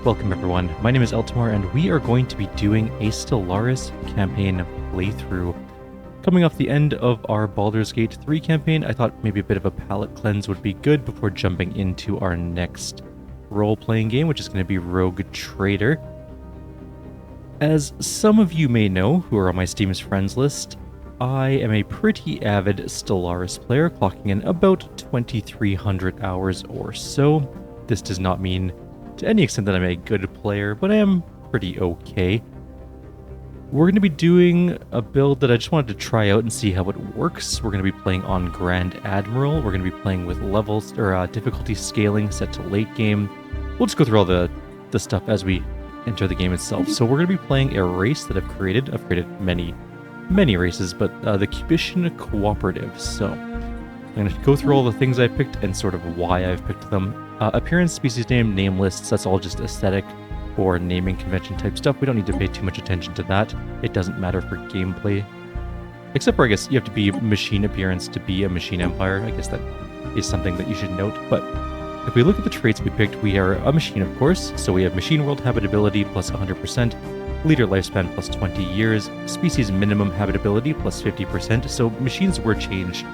Welcome everyone, my name is Eltimore and we are going to be doing a Stellaris campaign playthrough. Coming off the end of our Baldur's Gate 3 campaign, I thought maybe a bit of a palate cleanse would be good before jumping into our next role-playing game, which is going to be Rogue Trader. As some of you may know, who are on my Steam's friends list, I am a pretty avid Stellaris player, clocking in about 2,300 hours or so. This does not mean to any extent that I'm a good player, but I am pretty okay. We're going to be doing a build that I just wanted to try out and see how it works. We're going to be playing on Grand Admiral. We're going to be playing with levels or difficulty scaling set to late game. We'll just go through all the stuff as we enter the game itself. So we're going to be playing a race that I've created. I've created many races, but the Cubician Cooperative. So I'm going to go through all the things I picked and sort of why I've picked them. Appearance, species name, name lists, that's all just aesthetic or naming convention type stuff. We don't need to pay too much attention to that. It doesn't matter for gameplay. Except for, I guess, you have to be machine appearance to be a machine empire. I guess that is something that you should note. But if we look at the traits we picked, we are a machine, of course. So we have machine world habitability plus 100%, leader lifespan plus 20 years, species minimum habitability plus 50%. So machines were changed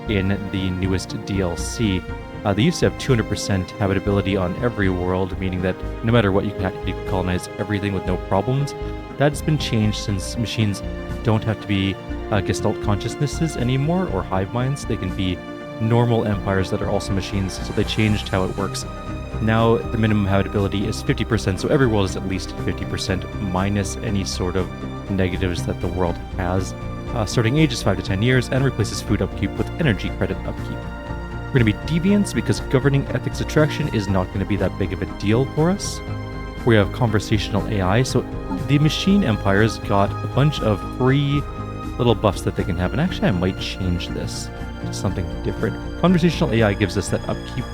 in the newest DLC. They used to have 200% habitability on every world, meaning that no matter what, you could colonize everything with no problems. That's been changed since machines don't have to be Gestalt consciousnesses anymore, or hive minds. They can be normal empires that are also machines, so they changed how it works. Now the minimum habitability is 50%, so every world is at least 50% minus any sort of negatives that the world has. Starting age is 5 to 10 years, and replaces food upkeep with energy credit upkeep. We're going to be deviants because governing ethics attraction is not going to be that big of a deal for us. We have conversational AI, so the machine empires got a bunch of free little buffs that they can have, and actually I might change this to something different. Conversational AI gives us that upkeep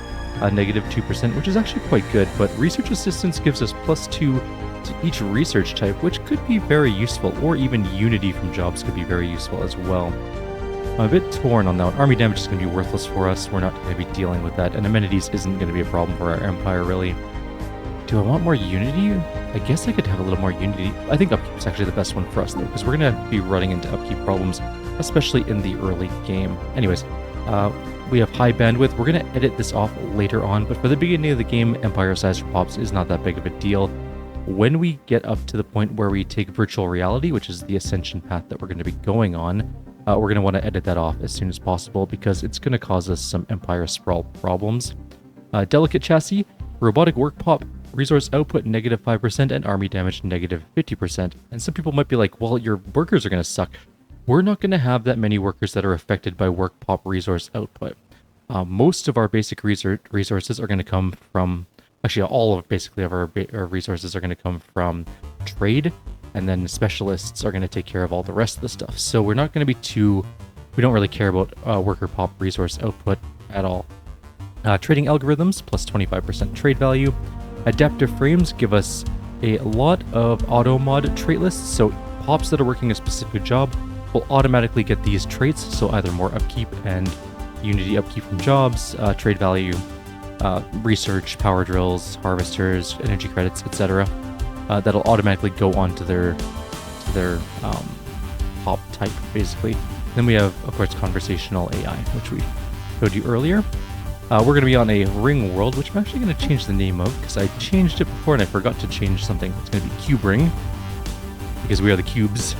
negative 2%, which is actually quite good, but research assistance gives us +2 to each research type, which could be very useful, or even unity from jobs could be very useful as well. I'm a bit torn on that one. Army damage is going to be worthless for us. We're not going to be dealing with that. And amenities isn't going to be a problem for our empire, really. Do I want more unity? I guess I could have a little more unity. I think upkeep is actually the best one for us, though, because we're going to be running into upkeep problems, especially in the early game. Anyways, we have high bandwidth. We're going to edit this off later on, but for the beginning of the game, empire size for pops is not that big of a deal. When we get up to the point where we take virtual reality, which is the ascension path that we're going to be going on, we're going to want to edit that off as soon as possible because it's going to cause us some empire sprawl problems. Delicate chassis, robotic work pop, resource output -5%, and army damage -50%. And some people might be like, well, your workers are going to suck. We're not going to have that many workers that are affected by work pop resource output. Most of our basic resources are going to come from, actually all of basically of our resources are going to come from trade, and then specialists are going to take care of all the rest of the stuff. So we're not going to be we don't really care about worker pop resource output at all. Trading algorithms, +25% trade value. Adaptive frames give us a lot of auto mod trait lists, so pops that are working a specific job will automatically get these traits, so either more upkeep and unity upkeep from jobs, trade value, research, power drills, harvesters, energy credits, etc. That'll automatically go on to their pop type, basically. Then we have, of course, conversational AI, which we showed you earlier. We're going to be on a ring world, which I'm actually going to change the name of, because I changed it before and I forgot to change something. It's going to be Cube Ring, because we are the cubes,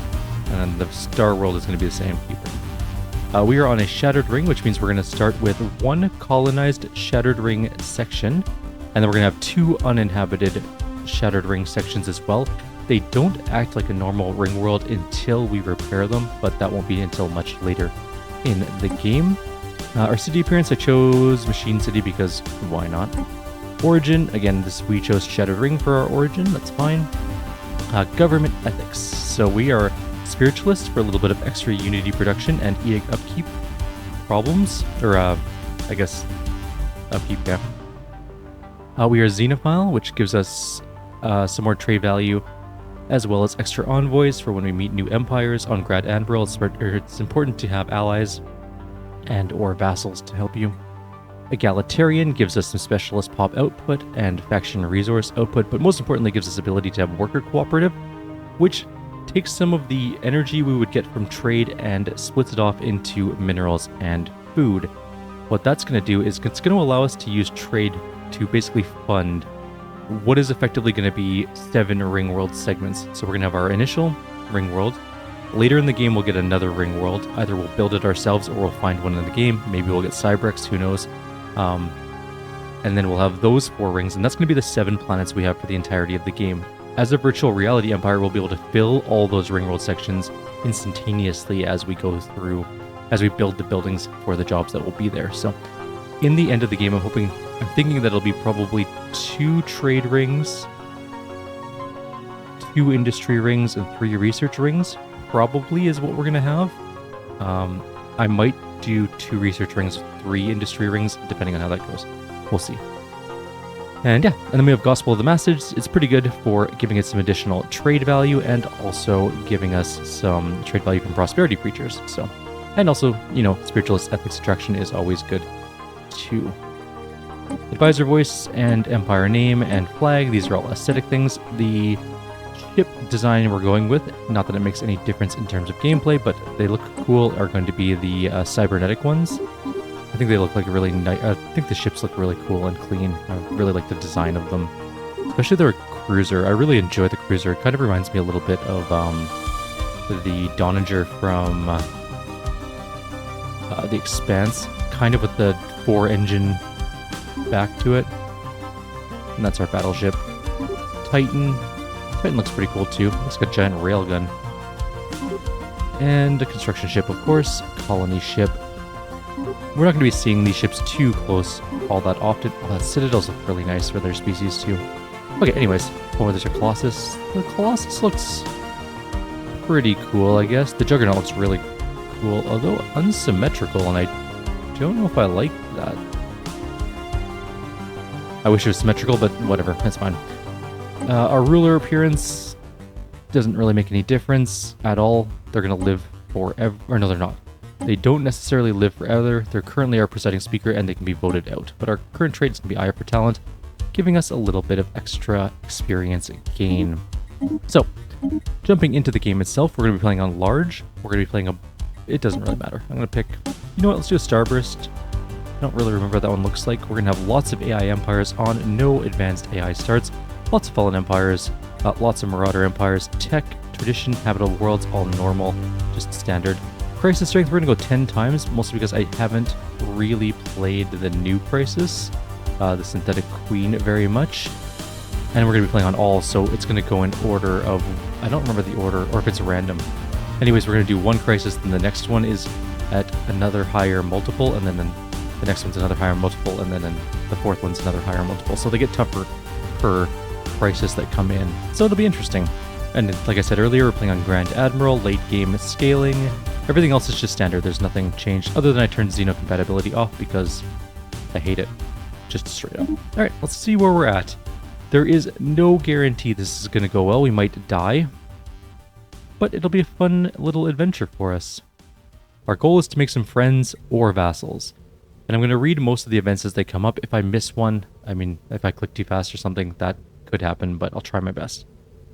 and the star world is going to be the same, Cube Ring. We are on a shattered ring, which means we're going to start with one colonized shattered ring section, and then we're going to have 2 uninhabited shattered ring sections as well. They don't act like a normal ring world until we repair them, but that won't be until much later in the game. Our city appearance, I chose Machine City because why not? Origin, again, we chose Shattered Ring for our origin, that's fine. Government ethics, so we are spiritualists for a little bit of extra unity production and edict upkeep problems, or I guess upkeep, yeah. We are Xenophile, which gives us some more trade value, as well as extra envoys for when we meet new empires on Grand Admiral. It's important to have allies and or vassals to help you. Egalitarian gives us some specialist pop output and faction resource output, but most importantly gives us ability to have worker cooperative, which takes some of the energy we would get from trade and splits it off into minerals and food. What that's going to do is it's going to allow us to use trade to basically fund what is effectively going to be 7 ring world segments. So we're going to have our initial ring world. Later in the game, we'll get another ring world. Either we'll build it ourselves or we'll find one in the game. Maybe we'll get Cybrex, who knows. And then we'll have those 4 rings, and that's going to be the 7 planets we have for the entirety of the game. As a virtual reality empire, we'll be able to fill all those ring world sections instantaneously as we go through, as we build the buildings for the jobs that will be there. So in the end of the game, I'm thinking that it'll be probably 2 trade rings, 2 industry rings, and 3 research rings, probably is what we're going to have. I might do 2 research rings, 3 industry rings, depending on how that goes. We'll see. And yeah, and then we have Gospel of the Message. It's pretty good for giving us some additional trade value and also giving us some trade value from prosperity creatures. So, and also, you know, Spiritualist Ethics Attraction is always good too. Advisor Voice and Empire Name and Flag, these are all aesthetic things. The ship design we're going with, not that it makes any difference in terms of gameplay, but they look cool, are going to be the cybernetic ones. I think they look like really nice. I think the ships look really cool and clean. I really like the design of them, especially their cruiser. I really enjoy the cruiser. It kind of reminds me a little bit of the Donninger from The Expanse, kind of with the 4-engine back to it. And that's our battleship. Titan. Titan looks pretty cool too. Looks like a giant railgun. And a construction ship, of course. Colony ship. We're not going to be seeing these ships too close all that often. Oh, that Citadels look really nice for their species too. Okay, anyways. Oh, there's a Colossus. The Colossus looks pretty cool, I guess. The Juggernaut looks really cool, although unsymmetrical, and I don't know if I like that. I wish it was symmetrical, but whatever, that's fine. Our ruler appearance doesn't really make any difference at all. They're going to live forever. Or no, they're not. They don't necessarily live forever. They're currently our presiding speaker, and they can be voted out. But our current trait is going to be Eye for Talent, giving us a little bit of extra experience gain. So, jumping into the game itself, we're going to be playing on large. We're going to be playing a... It doesn't really matter. I'm going to pick... You know what? Let's do a Starburst. I don't really remember what that one looks like. We're going to have lots of AI empires on no advanced AI starts. Lots of Fallen Empires. Lots of Marauder Empires. Tech, Tradition, Habitable Worlds, all normal. Just standard. Crisis Strength, we're going to go 10 times, mostly because I haven't really played the new Crisis, the Synthetic Queen, very much. And we're going to be playing on all, so it's going to go in order of... I don't remember the order, or if it's random. Anyways, we're going to do one Crisis, then the next one is at another higher multiple, and then the next one's another higher multiple, and then the 4th one's another higher multiple. So they get tougher per Crisis that come in. So it'll be interesting. And like I said earlier, we're playing on Grand Admiral, late game scaling. Everything else is just standard. There's nothing changed, other than I turned Xeno compatibility off because I hate it. Just straight up. Alright, let's see where we're at. There is no guarantee this is going to go well. We might die. But it'll be a fun little adventure for us. Our goal is to make some friends or vassals. And I'm going to read most of the events as they come up. If I miss one, I mean, if I click too fast or something, that could happen, but I'll try my best.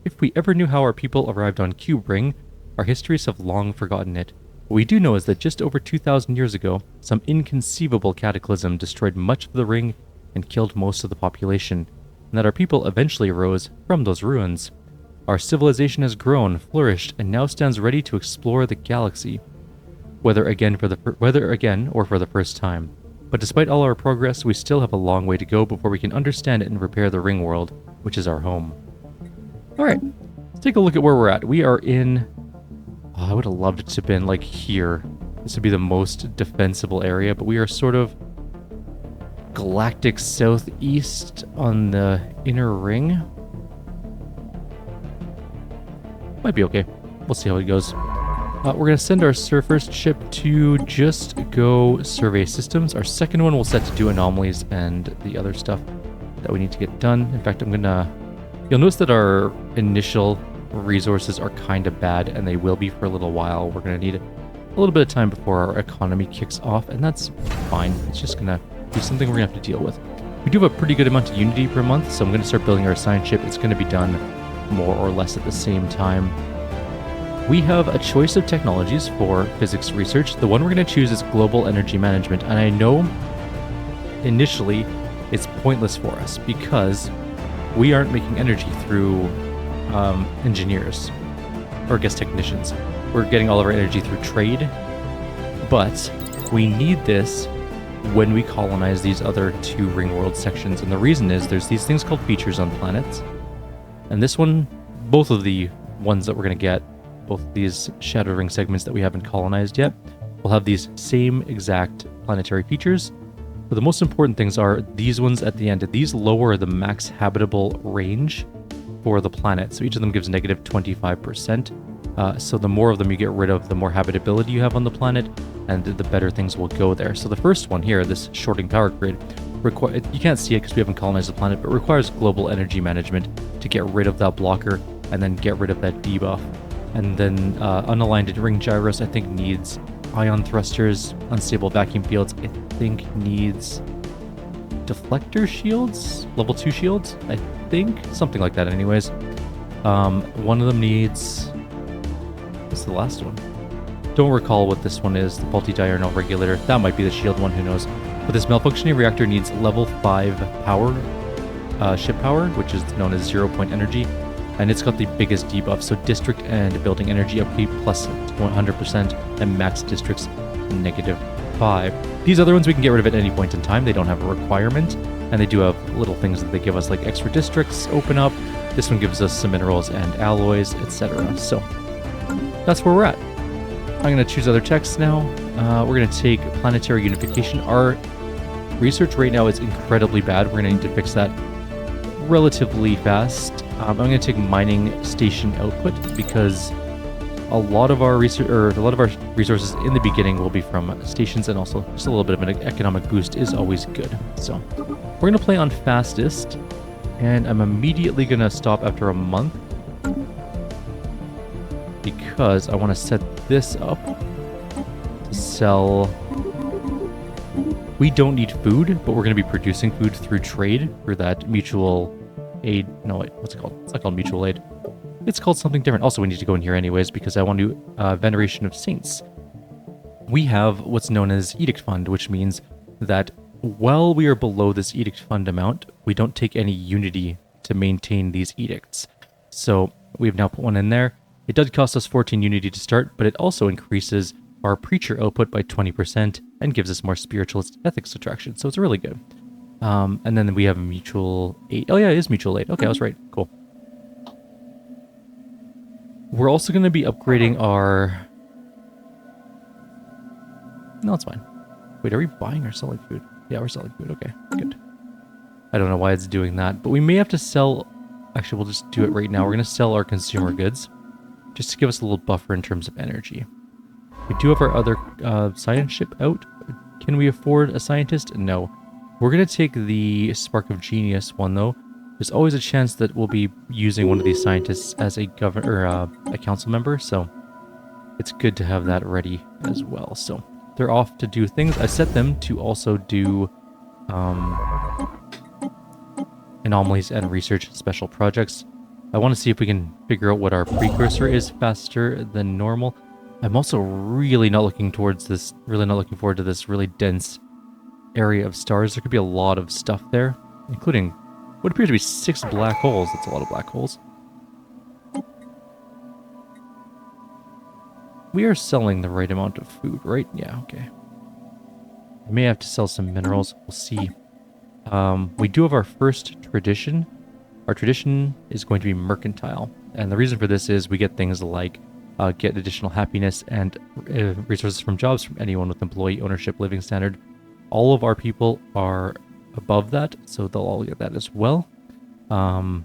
If we ever knew how our people arrived on Cube Ring, our histories have long forgotten it. What we do know is that just over 2,000 years ago, some inconceivable cataclysm destroyed much of the ring and killed most of the population, and that our people eventually arose from those ruins. Our civilization has grown, flourished, and now stands ready to explore the galaxy, whether again or for the first time. But despite all our progress, we still have a long way to go before we can understand it and repair the ring world, which is our home. Alright, let's take a look at where we're at. We are in... Oh, I would have loved it to have been like here. This would be the most defensible area, but we are sort of galactic southeast on the inner ring. Might be okay. We'll see how it goes. We're going to send our first ship to just go survey systems. Our second one we'll set to do anomalies and the other stuff that we need to get done. In fact, I'm going to... You'll notice that our initial resources are kind of bad, and they will be for a little while. We're going to need a little bit of time before our economy kicks off, and that's fine. It's just going to be something we're going to have to deal with. We do have a pretty good amount of Unity per month, so I'm going to start building our science ship. It's going to be done more or less at the same time. We have a choice of technologies for physics research. The one we're going to choose is global energy management, and I know initially it's pointless for us because we aren't making energy through engineers, or I guess technicians. We're getting all of our energy through trade, but we need this when we colonize these other 2 ring world sections, and the reason is there's these things called features on planets, and this one, both of the ones that we're going to get, both of these shadow ring segments that we haven't colonized yet, will have these same exact planetary features. But the most important things are these ones at the end. These lower the max habitable range for the planet, so each of them gives negative 25%. So the more of them you get rid of, the more habitability you have on the planet, and the better things will go there. So the first one here, this shorting power grid, you can't see it because we haven't colonized the planet, but requires global energy management to get rid of that blocker and then get rid of that debuff. And then unaligned ring gyros, I think, needs ion thrusters. Unstable vacuum fields, I think, needs deflector shields, level 2 shields, I think, something like that. Anyways, one of them needs. What's the last one? Don't recall what this one is. The faulty diurnal regulator. That might be the shield one. Who knows? But this malfunctioning reactor needs level 5 power, ship power, which is known as 0 point energy. And it's got the biggest debuff, so district and building energy upkeep plus 100%, and max districts negative 5. These other ones we can get rid of at any point in time. They don't have a requirement, and they do have little things that they give us, like extra districts open up. This one gives us some minerals and alloys, etc. So that's where we're at. I'm going to choose other texts now. We're going to take planetary unification. Our research right now is incredibly bad. We're going to need to fix that relatively fast. I'm going to take mining station output because a lot of our resources in the beginning will be from stations, and also just a little bit of an economic boost is always good. So we're going to play on fastest, and I'm immediately going to stop after a month because I want to set this up to sell. We don't need food, but we're going to be producing food through trade, through that mutual aid. No, wait, what's it called? It's not called mutual aid. It's called something different. Also, we need to go in here anyways because I want to veneration of saints. We have what's known as edict fund, which means that while we are below this edict fund amount, we don't take any unity to maintain these edicts. So we've now put one in there. It does cost us 14 unity to start, but it also increases our preacher output by 20% and gives us more spiritualist ethics attraction. So it's really good. And then we have mutual aid. Oh yeah, it is mutual aid. Okay, I was right. Cool. We're also going to be upgrading our... No, it's fine. Wait, are we buying or selling food? Yeah, we're selling food. Okay, good. I don't know why it's doing that, but we may have to sell... Actually, we'll just do it right now. We're going to sell our consumer goods just to give us a little buffer in terms of energy. We do have our other science ship out. Can we afford a scientist? No. We're going to take the Spark of Genius one, though. There's always a chance that we'll be using one of these scientists as a governor, a council member, so it's good to have that ready as well. So they're off to do things. I set them to also do anomalies and research special projects. I want to see if we can figure out what our precursor is faster than normal. I'm also really not looking forward to this really dense area of stars. There could be a lot of stuff there, including what appears to be 6 black holes. That's a lot of black holes. We are selling the right amount of food, right? Yeah, okay. We may have to sell some minerals. We'll see. We do have our first tradition. Our tradition is going to be mercantile. And the reason for this is we get things like get additional happiness and resources from jobs from anyone with employee ownership living standard. All of our people are above that, so they'll all get that as well. I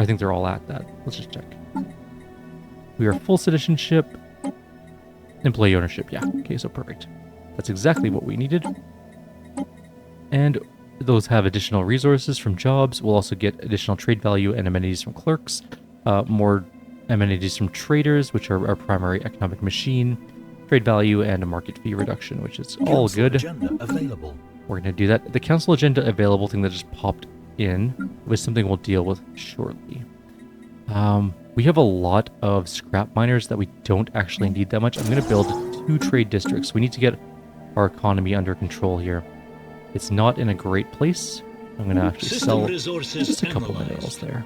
think they're all at that. Let's just check. We are full citizenship, employee ownership. Yeah, okay, so perfect. That's exactly what we needed. And those have additional resources from jobs. We'll also get additional trade value and amenities from clerks, more amenities from traders, which are our primary economic machine. trade value, and a market fee reduction, which is all good. Agenda available. We're going to do that. The council agenda available thing that just popped in was something we'll deal with shortly. We have a lot of scrap miners that we don't actually need that much. I'm going to build 2 trade districts. We need to get our economy under control here. It's not in a great place. I'm going to actually sell just a couple minerals there.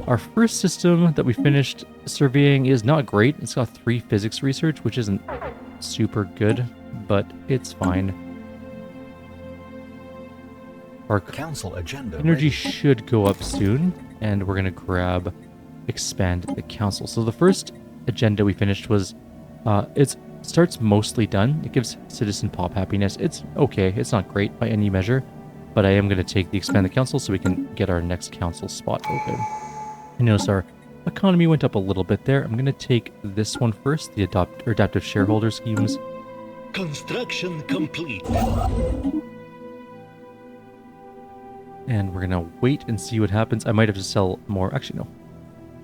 Our first system that we finished surveying is not great. It's got 3 physics research, which isn't super good, but it's fine. Our council agenda energy should go up soon, and we're going to expand the council. So the first agenda we finished was, it starts mostly done. It gives citizen pop happiness. It's okay. It's not great by any measure, but I am going to take the expand the council so we can get our next council spot open. You notice our economy went up a little bit there. I'm going to take this one first, the adaptive shareholder schemes. Construction complete. And we're going to wait and see what happens. I might have to sell more. Actually, no.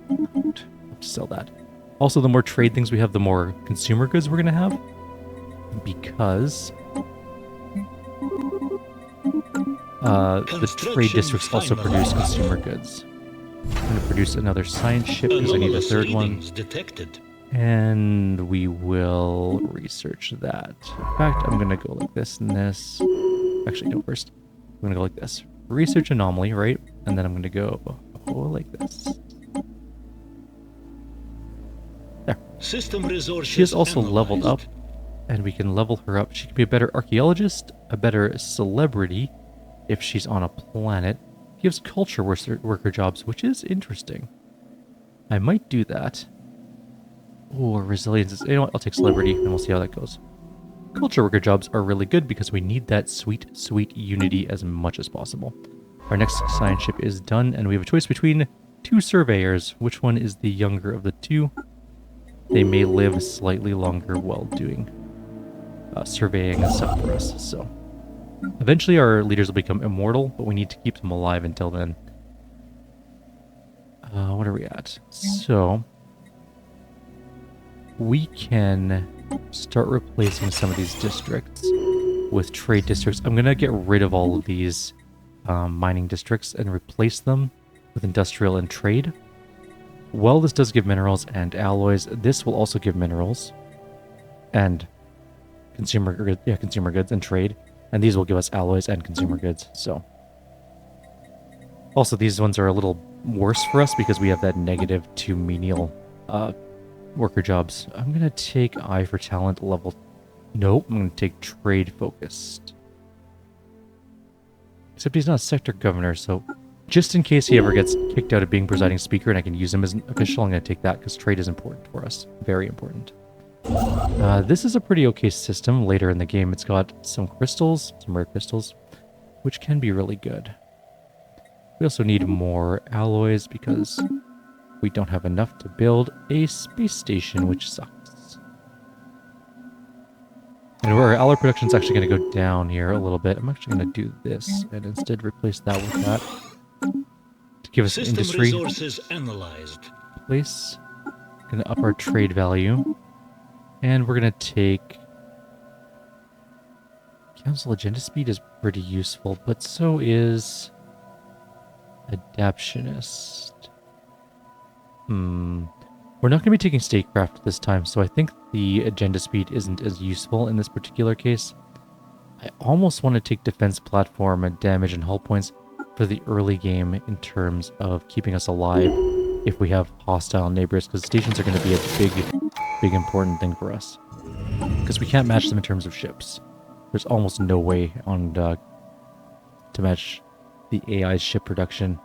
I don't have to sell that. Also, the more trade things we have, the more consumer goods we're going to have. Because the trade districts also produce consumer goods. I'm going to produce another science ship because I need a third one. Detected. And we will research that. In fact, I'm going to go like this and this. Actually, no, first. I'm going to go like this. Research anomaly, right? And then I'm going to go like this. There. System resources She has also analyzed. leveled up, and we can level her up. She can be a better archaeologist, a better celebrity if she's on a planet. Gives culture worker jobs, which is interesting. I might do that. Oh, resilience is... You know what? I'll take celebrity, and we'll see how that goes. Culture worker jobs are really good because we need that sweet, sweet unity as much as possible. Our next science ship is done, and we have a choice between 2 surveyors. Which one is the younger of the 2? They may live slightly longer while doing surveying and stuff for us. So eventually our leaders will become immortal, but we need to keep them alive until then. What are we at? So we can start replacing some of these districts with trade districts. I'm going to get rid of all of these mining districts and replace them with industrial and trade. While this does give minerals and alloys, this will also give minerals and consumer goods and trade. And these will give us alloys and consumer goods. So also these ones are a little worse for us because we have that -2 menial worker jobs. I'm going to take eye for talent level. Nope, I'm going to take trade focused. Except he's not a sector governor, so just in case he ever gets kicked out of being presiding speaker and I can use him as an official, I'm going to take that because trade is important for us. Very important. This is a pretty okay system. Later in the game, it's got some crystals, some rare crystals, which can be really good. We also need more alloys because we don't have enough to build a space station, which sucks. And our alloy production is actually going to go down here a little bit. I'm actually going to do this and instead replace that with that. To give us System industry resources analyzed. place. Going to up our trade value. And we're going to take... Council agenda speed is pretty useful, but so is... Adaptionist. We're not going to be taking statecraft this time, so I think the agenda speed isn't as useful in this particular case. I almost want to take defense platform and damage and hull points for the early game in terms of keeping us alive if we have hostile neighbors, because stations are going to be a big important thing for us. Because we can't match them in terms of ships. There's almost no way on to match the AI's ship production.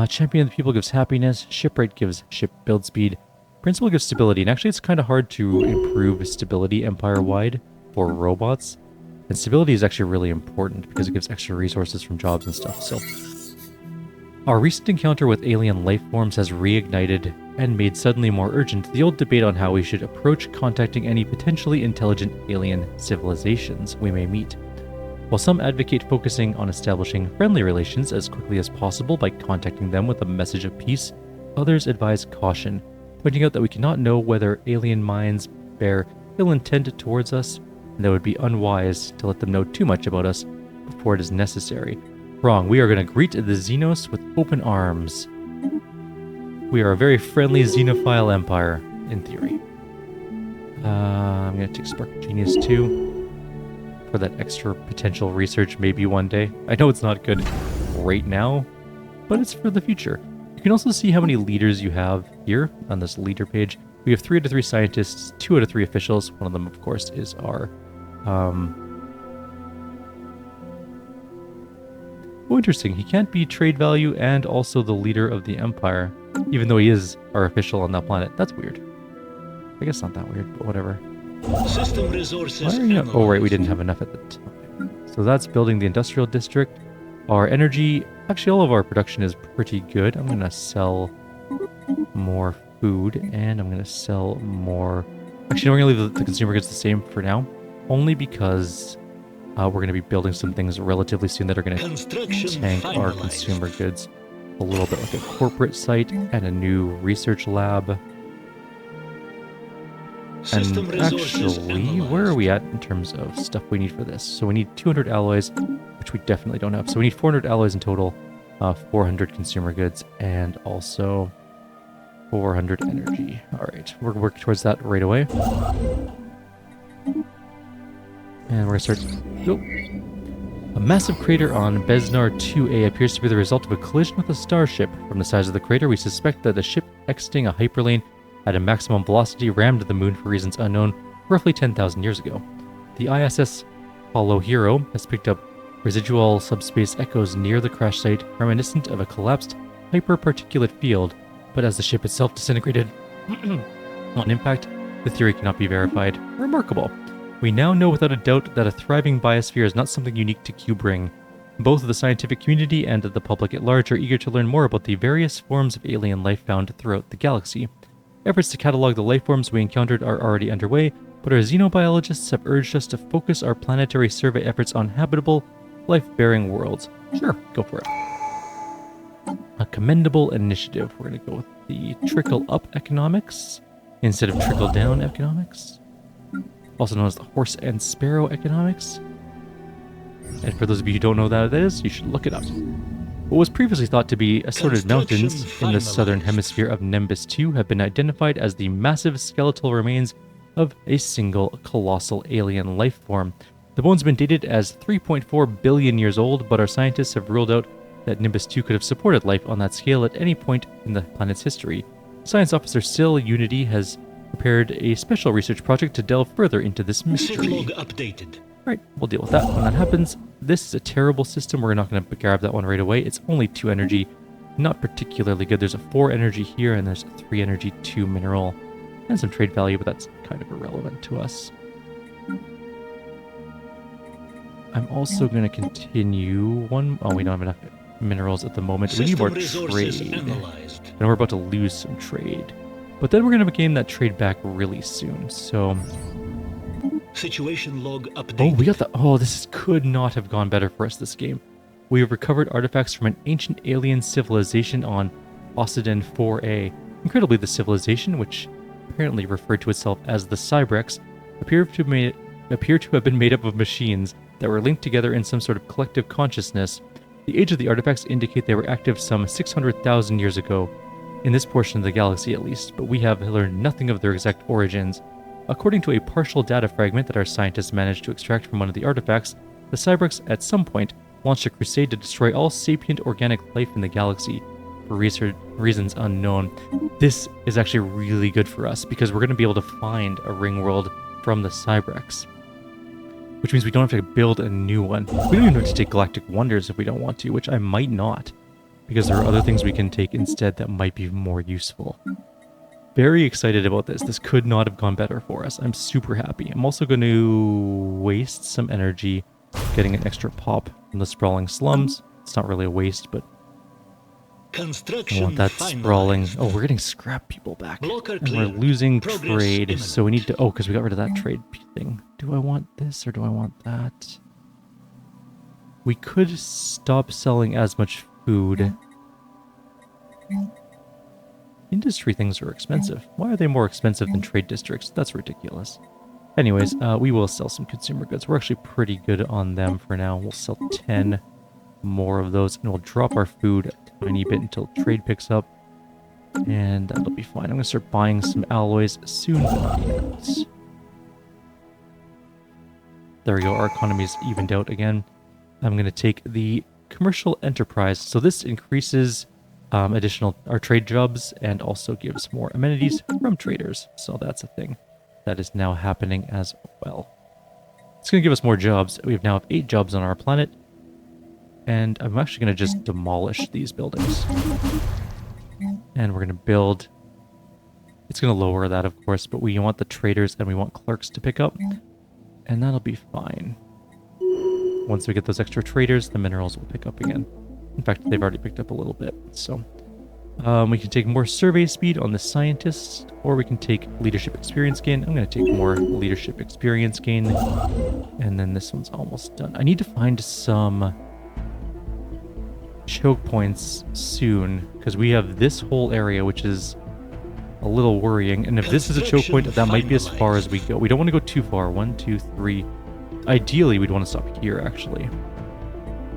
Champion of the people gives happiness. Shipwright gives ship build speed. Principle gives stability. And actually, it's kind of hard to improve stability empire-wide for robots. And stability is actually really important because it gives extra resources from jobs and stuff. So, our recent encounter with alien life forms has reignited and made suddenly more urgent the old debate on how we should approach contacting any potentially intelligent alien civilizations we may meet. While some advocate focusing on establishing friendly relations as quickly as possible by contacting them with a message of peace, others advise caution, pointing out that we cannot know whether alien minds bear ill intent towards us, and that it would be unwise to let them know too much about us before it is necessary. Wrong. We are going to greet the Xenos with open arms. We are a very friendly xenophile empire, in theory. I'm going to take Spark of Genius too, for that extra potential research maybe one day. I know it's not good right now, but it's for the future. You can also see how many leaders you have here on this leader page. We have 3 out of 3 scientists, 2 out of 3 officials. One of them, of course, is our... Oh, interesting. He can't be trade value and also the leader of the empire, even though he is our official on that planet. That's weird. I guess not that weird, but whatever. System resources. Why are you... Oh, right, we didn't have enough at the time. So that's building the industrial district. Our energy... Actually, all of our production is pretty good. I'm going to sell more food, and I'm going to sell more... Actually, we're going to leave the consumer goods the same for now, only because we're going to be building some things relatively soon that are going to tank our consumer goods a little bit, like a corporate site and a new research lab. And actually, where are we at in terms of stuff we need for this? So we need 200 alloys, which we definitely don't have. So we need 400 alloys in total, 400 consumer goods, and also 400 energy. All right, we're working towards that right away. And we're going to start... Nope. A massive crater on Besnar 2A appears to be the result of a collision with a starship. From the size of the crater, we suspect that the ship exiting a hyperlane at a maximum velocity rammed the moon for reasons unknown roughly 10,000 years ago. The ISS Hero has picked up residual subspace echoes near the crash site reminiscent of a collapsed hyperparticulate field, but as the ship itself disintegrated on impact, the theory cannot be verified. Remarkable. We now know without a doubt that a thriving biosphere is not something unique to Q-Bring. Both the scientific community and the public at large are eager to learn more about the various forms of alien life found throughout the galaxy. Efforts to catalog the life forms we encountered are already underway, but our xenobiologists have urged us to focus our planetary survey efforts on habitable, life-bearing worlds. Sure, go for it. A commendable initiative. We're going to go with the trickle-up economics instead of trickle-down economics, also known as the horse and sparrow economics. And for those of you who don't know what that is, you should look it up. What was previously thought to be assorted mountains in the southern hemisphere of Nimbus 2 have been identified as the massive skeletal remains of a single colossal alien life form. The bones have been dated as 3.4 billion years old, but our scientists have ruled out that Nimbus 2 could have supported life on that scale at any point in the planet's history. Science Officer Still Unity has prepared a special research project to delve further into this mystery. Log updated. Alright, we'll deal with that when that happens. This is a terrible system. We're not going to grab that one right away. It's only 2 energy. Not particularly good. There's a 4 energy here, and there's a 3 energy, 2 mineral, and some trade value, but that's kind of irrelevant to us. I'm also going to continue one... Oh, we don't have enough minerals at the moment. We need more trade. And we're about to lose some trade. But then we're going to gain that trade back really soon, so... Situation log update. Oh, we got the... Oh, this could not have gone better for us this game. We have recovered artifacts from an ancient alien civilization on Occident 4A. Incredibly, the civilization, which apparently referred to itself as the Cybrex, appear to have been made up of machines that were linked together in some sort of collective consciousness. The age of the artifacts indicate they were active some 600,000 years ago, in this portion of the galaxy at least, but we have learned nothing of their exact origins. According to a partial data fragment that our scientists managed to extract from one of the artifacts, the Cybrex at some point launched a crusade to destroy all sapient organic life in the galaxy for reasons unknown. This is actually really good for us because we're going to be able to find a ring world from the Cybrex, which means we don't have to build a new one. We don't even have to take Galactic Wonders if we don't want to, which I might not, because there are other things we can take instead that might be more useful. Very excited about this. This could not have gone better for us. I'm super happy. I'm also going to waste some energy getting an extra pop from the sprawling slums. It's not really a waste, but I want that sprawling... Oh, we're getting scrap people back. And we're losing trade, so we need to... Oh, because we got rid of that trade thing. Do I want this or do I want that? We could stop selling as much food. Industry things are expensive. Why are they more expensive than trade districts? That's ridiculous. Anyways, we will sell some consumer goods. We're actually pretty good on them for now. We'll sell 10 more of those, and we'll drop our food a tiny bit until trade picks up. And that'll be fine. I'm going to start buying some alloys soon. Yes. There we go. Our economy's evened out again. I'm going to take the commercial enterprise. So this increases additional our trade jobs and also gives more amenities from traders. So that's a thing that is now happening as well. It's going to give us more jobs. We now have 8 jobs on our planet. And I'm actually going to just demolish these buildings. And we're going to build... It's going to lower that, of course, but we want the traders and we want clerks to pick up. And that'll be fine. Once we get those extra traders, the minerals will pick up again. In fact, they've already picked up a little bit. So we can take more survey speed on the scientists, or we can take leadership experience gain. I'm going to take more leadership experience gain. And then this one's almost done. I need to find some choke points soon, because we have this whole area, which is a little worrying. And if this is a choke point, that might be as far as we go. We don't want to go too far. 1, 2, 3. Ideally, we'd want to stop here, actually.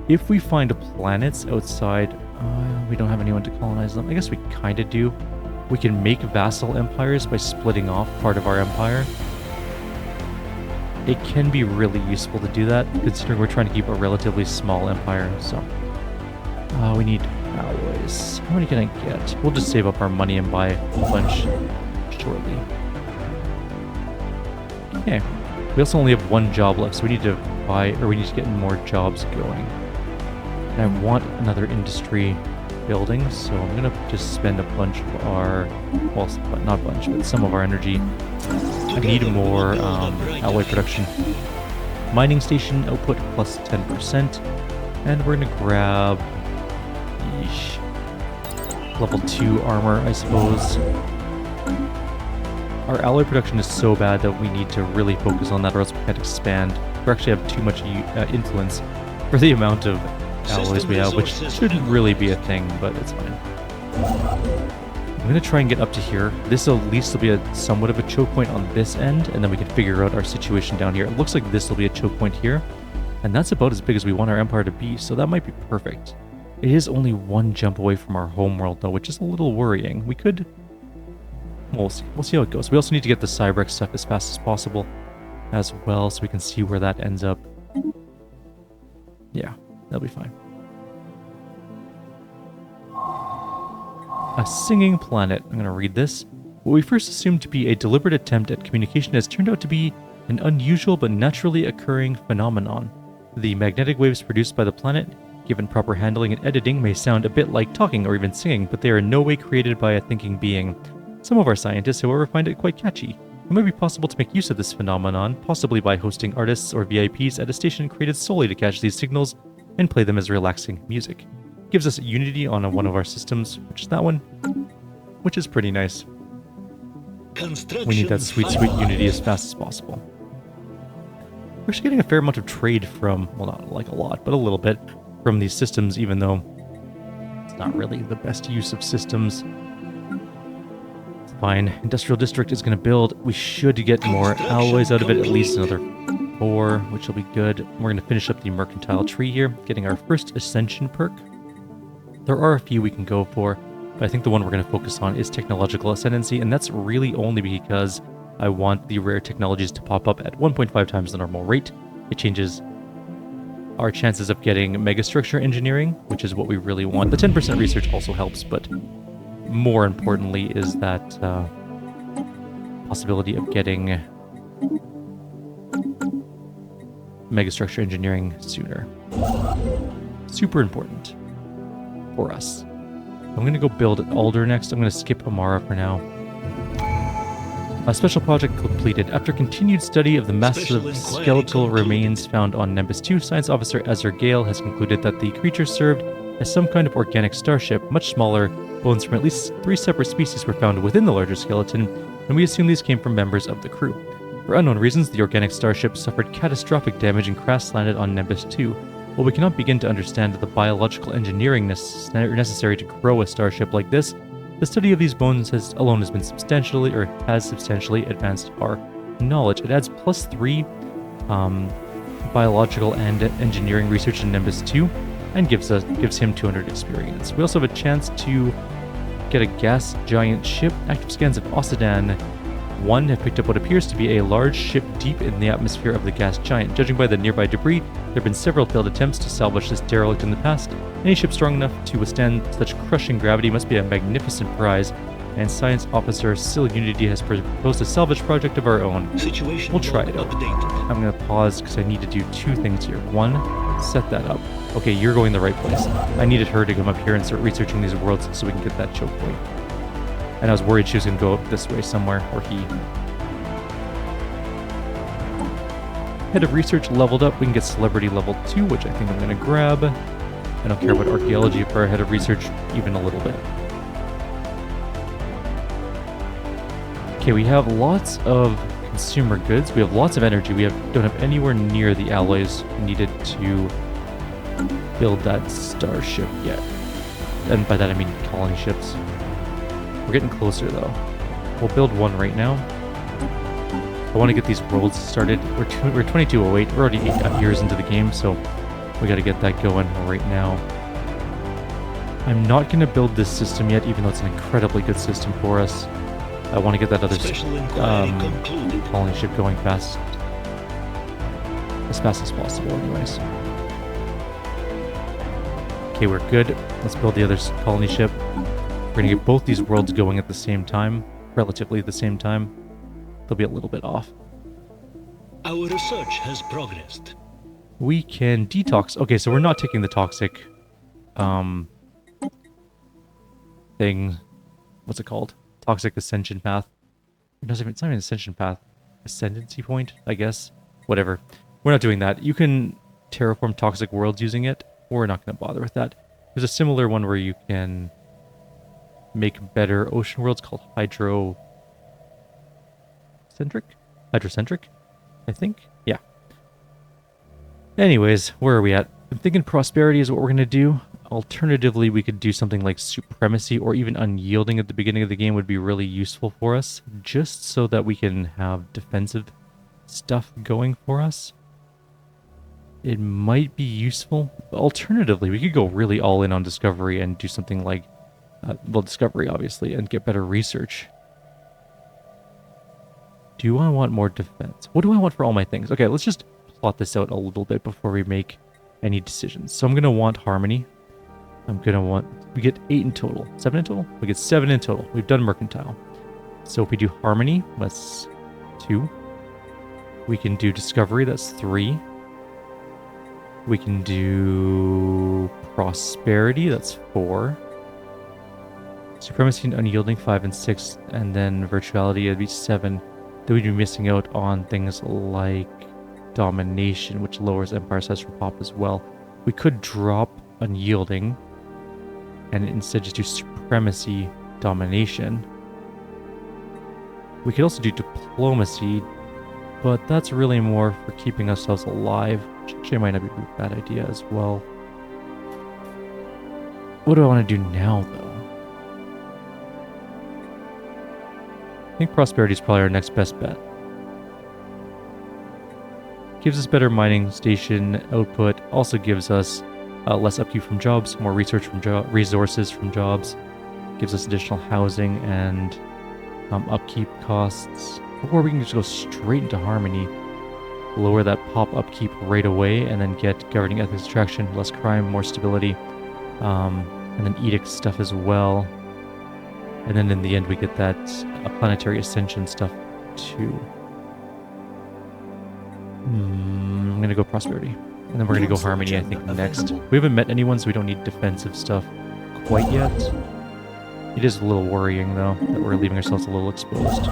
If we find planets outside, we don't have anyone to colonize them. I guess we kind of do. We can make vassal empires by splitting off part of our empire. It can be really useful to do that, considering we're trying to keep a relatively small empire. So, we need alloys. How many can I get? We'll just save up our money and buy a bunch shortly. Okay. We also only have 1 job left, so we need to buy, or we need to get more jobs going. And I want another industry building, so I'm going to just spend a bunch of our, well, not a bunch, but some of our energy. I need more alloy production. Mining station output plus 10%. And we're going to grab level 2 armor, I suppose. Our alloy production is so bad that we need to really focus on that, or else we can't expand. We actually have too much influence for the amount of alloys we have, which shouldn't really be a thing, but it's fine. I'm going to try and get up to here. This at least will be somewhat of a choke point on this end, and then we can figure out our situation down here. It looks like this will be a choke point here, and that's about as big as we want our empire to be, so that might be perfect. It is only 1 jump away from our homeworld, though, which is a little worrying. We could... We'll see how it goes. We also need to get the Cybrex stuff as fast as possible as well, so we can see where that ends up. Yeah, that'll be fine. A singing planet. I'm going to read this. What we first assumed to be a deliberate attempt at communication has turned out to be an unusual but naturally occurring phenomenon. The magnetic waves produced by the planet, given proper handling and editing, may sound a bit like talking or even singing, but they are in no way created by a thinking being. Some of our scientists, however, find it quite catchy. It might be possible to make use of this phenomenon, possibly by hosting artists or VIPs at a station created solely to catch these signals and play them as relaxing music. It gives us Unity on one of our systems, which is that one, which is pretty nice. We need that sweet, sweet Unity as fast as possible. We're actually getting a fair amount of trade from, well, not like a lot, but a little bit from these systems, even though it's not really the best use of systems. Fine. Industrial District is going to build. We should get more alloys out of it, at least another 4, which will be good. We're going to finish up the mercantile tree here, getting our first Ascension perk. There are a few we can go for, but I think the one we're going to focus on is Technological Ascendancy, and that's really only because I want the rare technologies to pop up at 1.5 times the normal rate. It changes our chances of getting megastructure engineering, which is what we really want. The 10% research also helps, but more importantly is that possibility of getting megastructure engineering sooner. Super important for us. I'm going to go build Alder next. I'm going to skip Amara for now. A special project completed. After continued study of the massive skeletal remains found on Nimbus 2, Science Officer Ezra Gale has concluded that the creature served as some kind of organic starship. Much smaller bones from at least 3 separate species were found within the larger skeleton, and we assume these came from members of the crew. For unknown reasons, the organic starship suffered catastrophic damage and crash-landed on Nimbus 2. While we cannot begin to understand the biological engineering necessary to grow a starship like this, the study of these bones has substantially advanced our knowledge. It adds +3 biological and engineering research in Nimbus 2 and gives him 200 experience. We also have a chance to get a gas giant ship. Active scans of Ossidan 1 have picked up what appears to be a large ship deep in the atmosphere of the gas giant. Judging by the nearby debris, there have been several failed attempts to salvage this derelict in the past. Any ship strong enough to withstand such crushing gravity must be a magnificent prize, and Science Officer Sil Unity has proposed a salvage project of our own. Situation We'll try log it out. updated. I'm going to pause because I need to do 2 things here. 1, set that up. Okay, you're going the right place. I needed her to come up here and start researching these worlds so we can get that choke point. And I was worried she was going to go up this way somewhere, or he. Head of Research leveled up. We can get Celebrity level 2, which I think I'm going to grab. I don't care about Archaeology for our Head of Research even a little bit. Okay, we have lots of consumer goods. We have lots of energy. We don't have anywhere near the alloys needed to build that starship yet. And by that I mean colony ships. We're getting closer though. We'll build one right now. I want to get these worlds started. We're 2208. We're already 8 years into the game, so we got to get that going right now. I'm not going to build this system yet, even though it's an incredibly good system for us. I want to get that other Special inquiry concluded. colony ship going as fast as possible anyways. Okay, we're good. Let's build the other colony ship. We're going to get both these worlds going at the same time, relatively the same time. They'll be a little bit off. Our research has progressed. We can detox. Okay, so we're not taking the toxic thing. What's it called? Toxic ascension path. It's not even ascension path. Ascendancy point, I guess. Whatever. We're not doing that. You can terraform toxic worlds using it. We're not going to bother with that. There's a similar one where you can make better ocean worlds called hydrocentric, I think. Yeah. Anyways, where are we at? I'm thinking prosperity is what we're going to do. Alternatively, we could do something like supremacy or even unyielding at the beginning of the game would be really useful for us, just so that we can have defensive stuff going for us. It might be useful. Alternatively, we could go really all in on discovery and do something like, discovery obviously, and get better research. Do I want more defense? What do I want for all my things? Okay, let's just plot this out a little bit before we make any decisions. So I'm going to want harmony. We get 8 in total. 7 in total? We get 7 in total. We've done mercantile. So if we do harmony, that's 2. We can do discovery, that's 3. We can do prosperity, that's 4. Supremacy and unyielding, 5 and 6. And then virtuality, it'd be 7. Then we'd be missing out on things like domination, which lowers empire size for pop as well. We could drop unyielding and instead just do supremacy domination. We could also do diplomacy, but that's really more for keeping ourselves alive, which actually might not be a bad idea as well. What do I want to do now, though? I think prosperity is probably our next best bet. Gives us better mining station output, also gives us less upkeep from jobs, more research from resources from jobs, gives us additional housing and upkeep costs. Or we can just go straight into harmony, lower that pop upkeep right away, and then get governing ethics attraction, less crime, more stability, and then edict stuff as well. And then in the end we get that planetary ascension stuff too. I'm going to go prosperity. And then we're going to go harmony, I think, next. We haven't met anyone, so we don't need defensive stuff quite yet. It is a little worrying, though, that we're leaving ourselves a little exposed.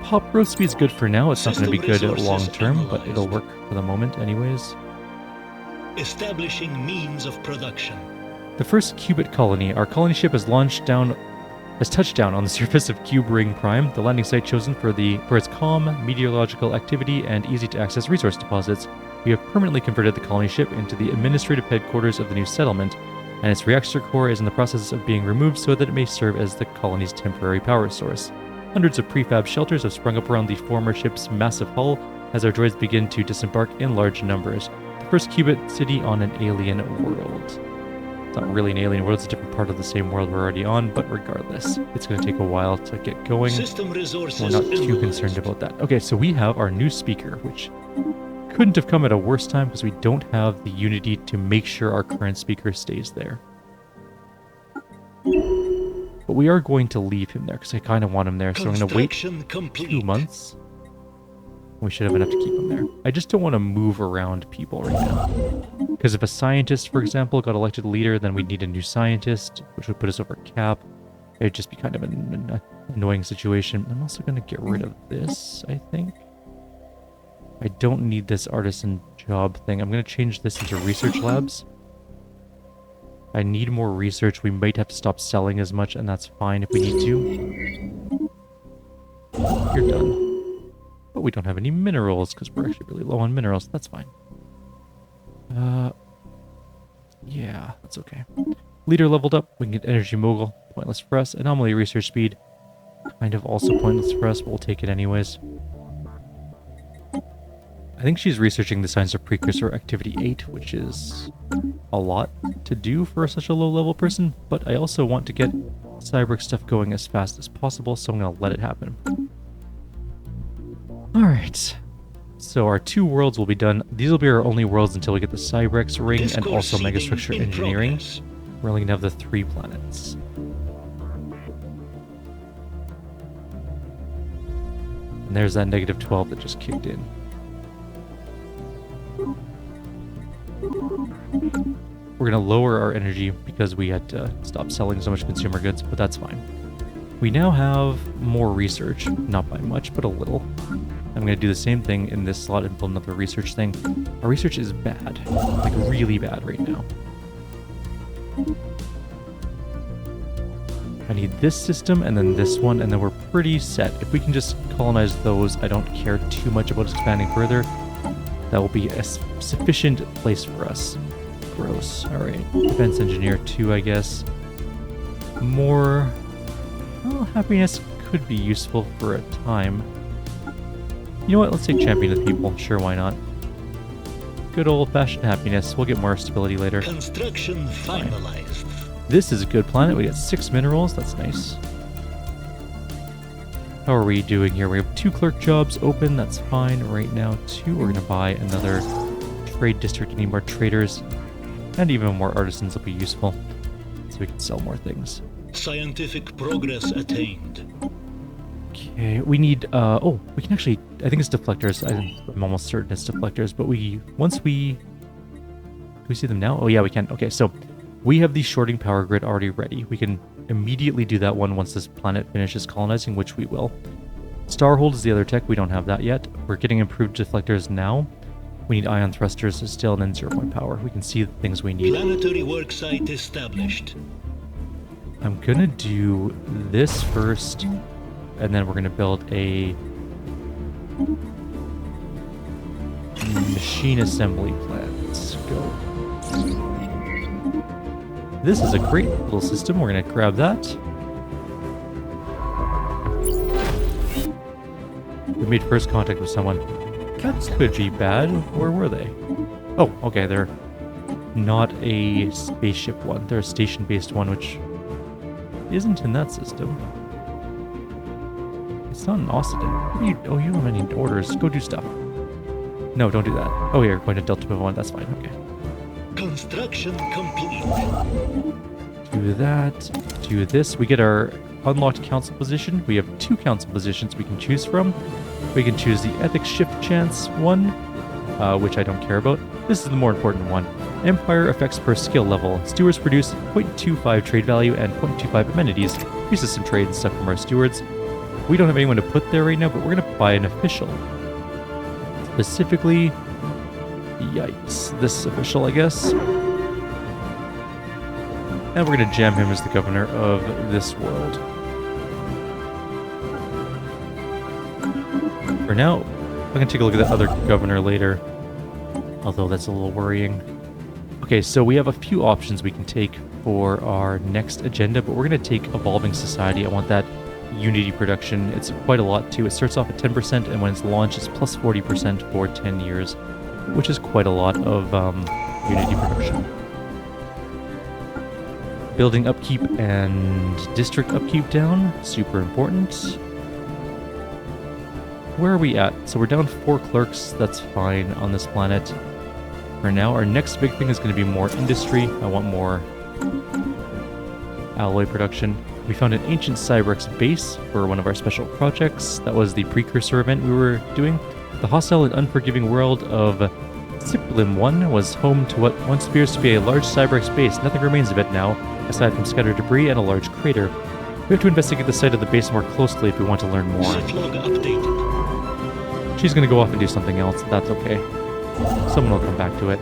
Pop growth speed's good for now. It's not going to be good long term, but it'll work for the moment anyways. Establishing means of production. The first Cubit colony. Our colony ship has touched down on the surface of Cube Ring Prime, the landing site chosen for its calm meteorological activity and easy-to-access resource deposits. We have permanently converted the colony ship into the administrative headquarters of the new settlement, and its reactor core is in the process of being removed so that it may serve as the colony's temporary power source. Hundreds of prefab shelters have sprung up around the former ship's massive hull as our droids begin to disembark in large numbers. The first Qubit city on an alien world. It's not really an alien world, it's a different part of the same world we're already on, but regardless, it's going to take a while to get going. System resources We're not too enlarged. concerned about that. Okay, so we have our new speaker, which couldn't have come at a worse time because we don't have the Unity to make sure our current speaker stays there. But we are going to leave him there because I kind of want him there, so I'm going to wait Construction complete. 2 months. We should have enough to keep him there. I just don't want to move around people right now. Because if a scientist, for example, got elected leader, then we'd need a new scientist, which would put us over cap. It'd just be kind of an annoying situation. I'm also going to get rid of this, I think. I don't need this artisan job thing. I'm going to change this into research labs. I need more research. We might have to stop selling as much, and that's fine if we need to. You're done. But we don't have any minerals, because we're actually really low on minerals. That's fine. Yeah, that's okay. Leader leveled up. We can get energy mogul. Pointless for us. Anomaly research speed. Kind of also pointless for us, but we'll take it anyways. I think she's researching the signs of precursor activity 8, which is a lot to do for such a low-level person, but I also want to get Cyberg stuff going as fast as possible, so I'm going to let it happen. Alright, so our 2 worlds will be done. These will be our only worlds until we get the Cybrex ring and also megastructure engineering. We're only going to have the 3 planets. And there's that negative 12 that just kicked in. We're going to lower our energy because we had to stop selling so much consumer goods, but that's fine. We now have more research, not by much, but a little. I'm going to do the same thing in this slot and build another research thing. Our research is bad, like really bad right now. I need this system and then this one, and then we're pretty set. If we can just colonize those, I don't care too much about expanding further. That will be a sufficient place for us. Gross. Alright. Defense engineer 2, I guess. More... well, happiness could be useful for a time. You know what? Let's take champion of the people. Sure, why not? Good old-fashioned happiness. We'll get more stability later. Construction finalized. This is a good planet. We got 6 minerals. That's nice. How are we doing here? We have 2 clerk jobs open. That's fine right now, too. We're going to buy another trade district. Need more traders. And even more artisans will be useful. So we can sell more things. Scientific progress attained. Okay, we need, oh, we can actually, I think it's deflectors. I'm almost certain it's deflectors, but once we, do we see them now? Oh yeah, we can. Okay, so we have the shorting power grid already ready. We can immediately do that one once this planet finishes colonizing, which we will. Starhold is the other tech. We don't have that yet. We're getting improved deflectors now. We need ion thrusters still, and then 0-point power. We can see the things we need. Planetary worksite established. I'm gonna do this first, and then we're gonna build a machine assembly plant. Let's go. This is a great little system. We're gonna grab that. We made first contact with someone. That could be bad. Where were they? Oh, okay, they're not a spaceship one. They're a station-based one, which isn't in that system. It's not an Austin. Oh, you don't have any orders. Go do stuff. No, don't do that. Oh, yeah, you're going to Delta Pivot 1. That's fine. Okay. Construction complete. Do that. Do this. We get our unlocked council position. We have 2 council positions we can choose from. We can choose the ethics shift chance one, which I don't care about. This is the more important one. Empire effects per skill level. Stewards produce 0.25 trade value and 0.25 amenities. Uses some trade and stuff from our stewards. We don't have anyone to put there right now, but we're going to buy an official. Specifically, yikes, this official, I guess. And we're going to jam him as the governor of this world. For now, I'm going to take a look at the other governor later, although that's a little worrying. Okay, so we have a few options we can take for our next agenda, but we're going to take Evolving Society. I want that Unity production. It's quite a lot too. It starts off at 10%, and when it's launched, it's plus 40% for 10 years, which is quite a lot of Unity production. Building upkeep and district upkeep down, super important. Where are we at? So we're down 4 clerks, that's fine on this planet. For now, our next big thing is going to be more industry. I want more alloy production. We found an ancient Cybrex base for one of our special projects. That was the precursor event we were doing. The hostile and unforgiving world of Siplim 1 was home to what once appears to be a large Cybrex base. Nothing remains of it now, aside from scattered debris and a large crater. We have to investigate the site of the base more closely if we want to learn more. Shitlog updated. She's going to go off and do something else. That's okay. Someone will come back to it.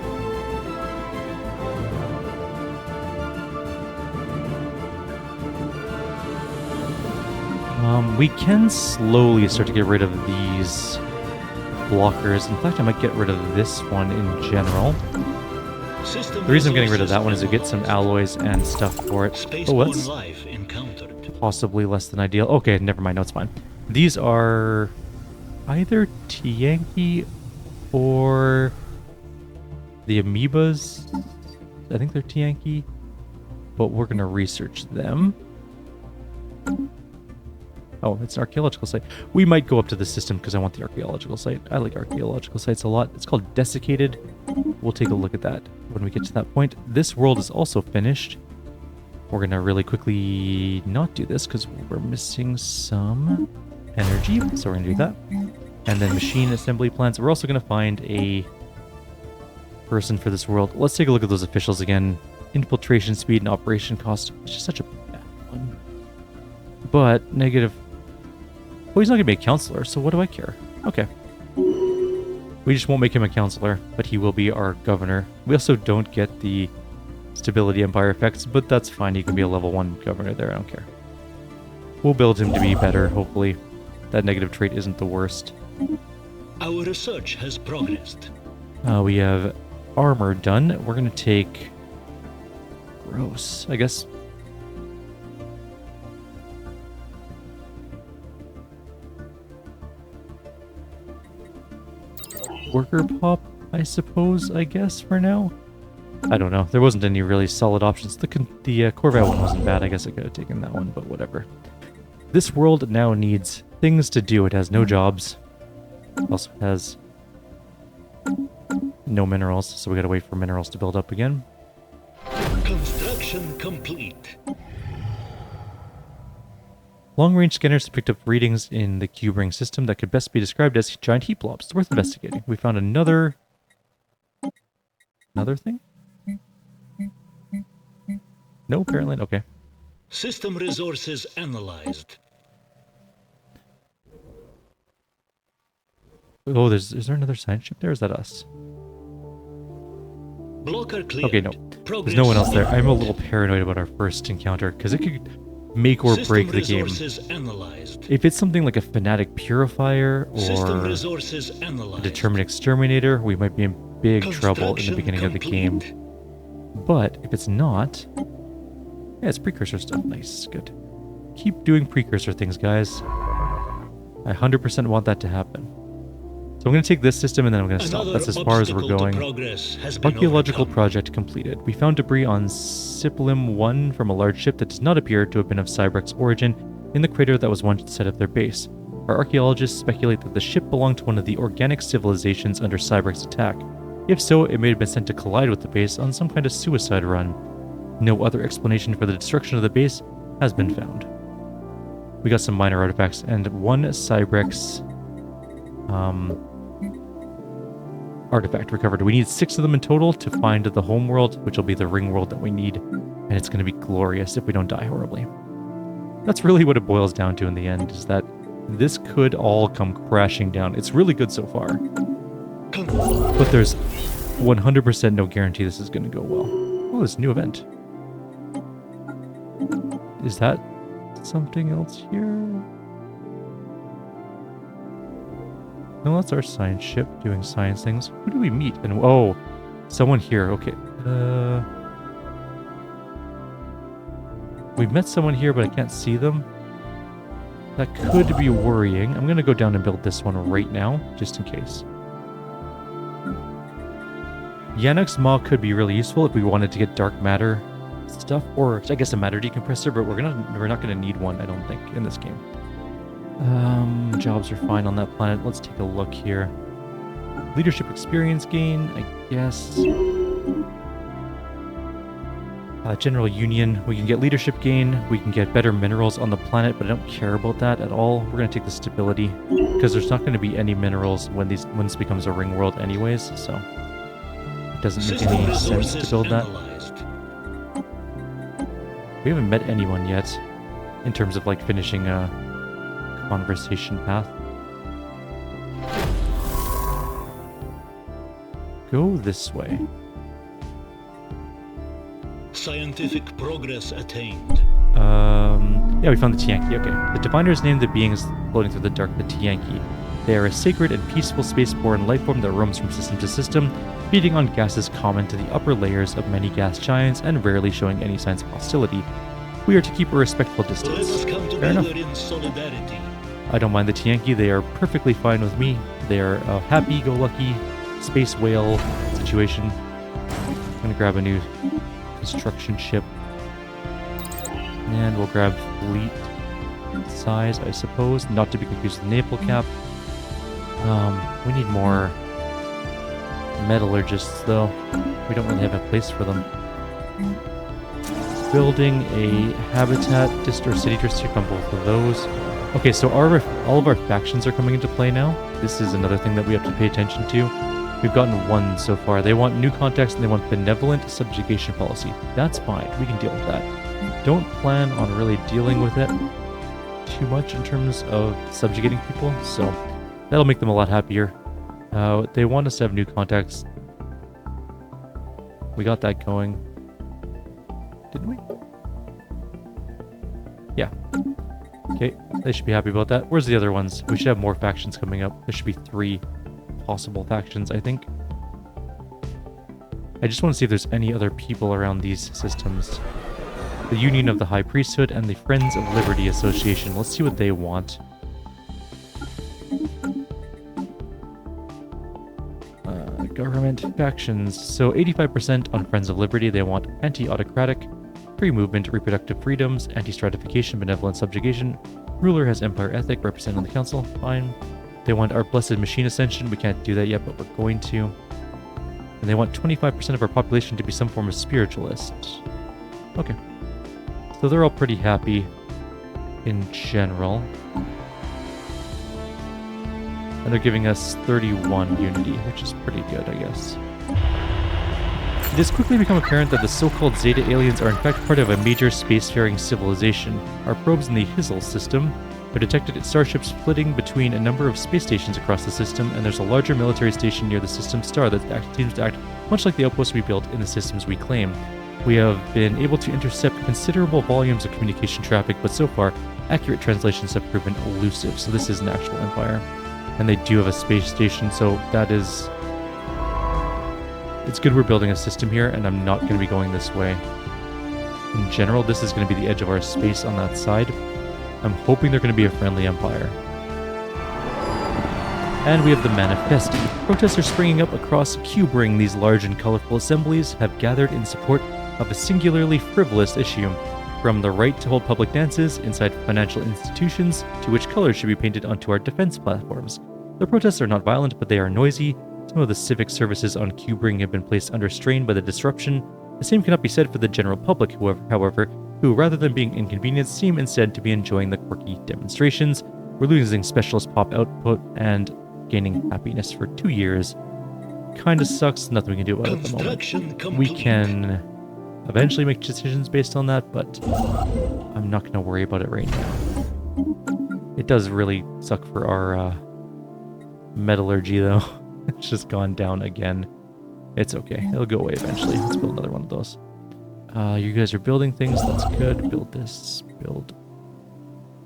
We can slowly start to get rid of these blockers. In fact, I might get rid of this one in general. The reason I'm getting rid of that one is to get some alloys and stuff for it. Oh, that's possibly less than ideal. Okay, never mind. No, it's fine. These are either Tianki or the amoebas. I think they're Tianki, but we're going to research them. Oh, it's an archaeological site. We might go up to the system because I want the archaeological site. I like archaeological sites a lot. It's called Desiccated. We'll take a look at that when we get to that point. This world is also finished. We're going to really quickly not do this because we're missing some energy. So we're going to do that. And then machine assembly plants. We're also going to find a person for this world. Let's take a look at those officials again. Infiltration speed and operation cost. It's just such a bad one. But negative... Well, he's not going to be a counselor, so what do I care? Okay. We just won't make him a counselor, but he will be our governor. We also don't get the stability empire effects, but that's fine. He can be a level 1 governor there. I don't care. We'll build him to be better, hopefully. That negative trait isn't the worst. Our research has progressed. We have armor done. We're going to take... Gross. I guess... Worker pop, I suppose, I guess, for now? I don't know. There wasn't any really solid options. The Corvette one wasn't bad. I guess I could have taken that one, but whatever. This world now needs things to do. It has no jobs. It also has no minerals, so we gotta wait for minerals to build up again. Construction complete. Long-range scanners have picked up readings in the cube ring system that could best be described as giant heat blobs. It's worth investigating. We found another thing? No, apparently. Okay. System resources analyzed. Oh, is there another science ship there? Or is that us? Blocker cleared. Okay, no. There's no one else there. I'm a little paranoid about our first encounter because it could make or break the game. Analyzed. If it's something like a fanatic purifier or a determined exterminator, we might be in big trouble in the beginning of the game. But if it's not, yeah, it's precursor stuff. Nice, good. Keep doing precursor things, guys. I 100% want that to happen. So I'm going to take this system and then I'm going to stop. That's as far as we're going. Archaeological project completed. We found debris on Siplim 1 from a large ship that does not appear to have been of Cybrex origin in the crater that was once the site of their base. Our archaeologists speculate that the ship belonged to one of the organic civilizations under Cybrex attack. If so, it may have been sent to collide with the base on some kind of suicide run. No other explanation for the destruction of the base has been found. We got some minor artifacts and one Cybrex artifact recovered. We need 6 of them in total to find the home world, which will be the ring world that we need, and it's going to be glorious if we don't die horribly. That's really what it boils down to in the end, is that this could all come crashing down. It's really good so far, but there's 100% no guarantee this is going to go well. Oh, this new event. Is that something else here? No, that's our science ship doing science things. Who do we meet? And oh, someone here. Okay. We've met someone here, but I can't see them. That could be worrying. I'm going to go down and build this one right now, just in case. Yannick's Maw could be really useful if we wanted to get dark matter stuff, or I guess a matter decompressor, but we're not gonna need one, I don't think, in this game. Jobs are fine on that planet. Let's take a look here. Leadership experience gain, I guess. General Union, we can get leadership gain, we can get better minerals on the planet, but I don't care about that at all. We're gonna take the stability, because there's not gonna be any minerals when this becomes a ring world anyways, so it doesn't make any sense to build that. We haven't met anyone yet, in terms of like finishing a conversation path. Go this way. Scientific progress attained. Yeah, we found the Tianki, okay. The diviners named the beings floating through the dark the Tianki. They are a sacred and peaceful spaceborne life form that roams from system to system, feeding on gases common to the upper layers of many gas giants and rarely showing any signs of hostility. We are to keep a respectful distance. Let us come Fair enough. together in solidarity. I don't mind the Tianki, they are perfectly fine with me. They are a happy-go-lucky space whale situation. I'm gonna grab a new construction ship. And we'll grab fleet size, I suppose, not to be confused with naval cap. We need more metallurgists, though. We don't really have a place for them. Building a habitat or city district on both of those. Okay, so all of our factions are coming into play now. This is another thing that we have to pay attention to. We've gotten one so far. They want new contacts and they want benevolent subjugation policy. That's fine. We can deal with that. Don't plan on really dealing with it too much in terms of subjugating people, so that'll make them a lot happier. They want us to have new contacts. We got that going. Didn't we? Yeah. Okay, they should be happy about that. Where's the other ones? We should have more factions coming up. There should be 3 possible factions, I think. I just want to see if there's any other people around these systems. The Union of the High Priesthood and the Friends of Liberty Association. Let's see what they want. Government factions. So 85% on Friends of Liberty. They want anti-autocratic, free movement, reproductive freedoms, anti-stratification, benevolent subjugation. Ruler has empire ethic, represented on the council. Fine. They want our blessed machine ascension. We can't do that yet, but we're going to. And they want 25% of our population to be some form of spiritualist. Okay. So they're all pretty happy in general. And they're giving us 31 unity, which is pretty good, I guess. It has quickly become apparent that the so-called Zeta aliens are in fact part of a major spacefaring civilization. Our probes in the Hizzle system have detected starships flitting between a number of space stations across the system, and there's a larger military station near the system star that seems to act much like the outposts we built in the systems we claim. We have been able to intercept considerable volumes of communication traffic, but so far, accurate translations have proven elusive. So this is an actual empire. And they do have a space station, so that is... It's good we're building a system here, and I'm not going to be going this way. In general, this is going to be the edge of our space on that side. I'm hoping they're going to be a friendly empire. And we have the Manifesti. Protests are springing up across Cube Ring. These large and colorful assemblies have gathered in support of a singularly frivolous issue. From the right to hold public dances inside financial institutions, to which colors should be painted onto our defense platforms. The protests are not violent, but they are noisy. Some of the civic services on Cube Ring have been placed under strain by the disruption. The same cannot be said for the general public, however, who, rather than being inconvenienced, seem instead to be enjoying the quirky demonstrations. We're losing specialist pop output and gaining happiness for 2 years. Kinda sucks, nothing we can do about it at the moment. We can eventually make decisions based on that, but I'm not going to worry about it right now. It does really suck for our metallurgy, though. It's just gone down again. It's okay. It'll go away eventually. Let's build another one of those. You guys are building things. That's good. Build this. Build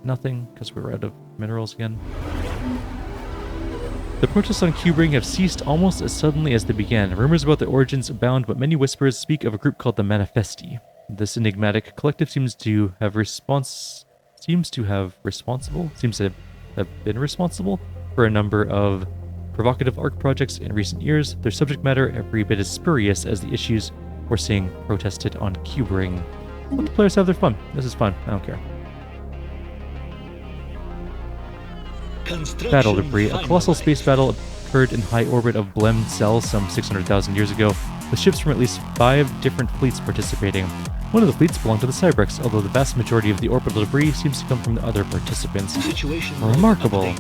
nothing, because we're out of minerals again. The protests on Cube Ring have ceased almost as suddenly as they began. Rumors about their origins abound, but many whispers speak of a group called the Manifesti. This enigmatic collective seems to have seems to have been responsible for a number of provocative ARC projects in recent years. Their subject matter every bit as spurious as the issues we're seeing protested on Cubering. Let the players have their fun. This is fun. I don't care. Battle debris. A colossal space battle occurred in high orbit of Menzel some 600,000 years ago, with ships from at least 5 different fleets participating. One of the fleets belonged to the Cybrex, although the vast majority of the orbital debris seems to come from the other participants. Remarkable.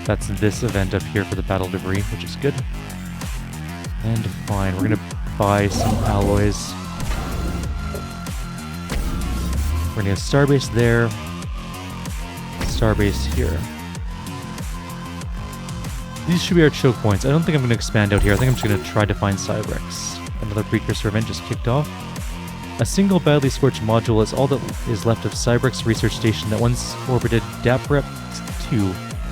That's this event up here for the battle debris, which is good. And fine, we're gonna buy some alloys. We're gonna get Starbase there. Starbase here. These should be our choke points. I don't think I'm going to expand out here. I think I'm just going to try to find Cybrex. Another precursor event just kicked off. A single badly scorched module is all that is left of Cybrex research station that once orbited Daprep 2.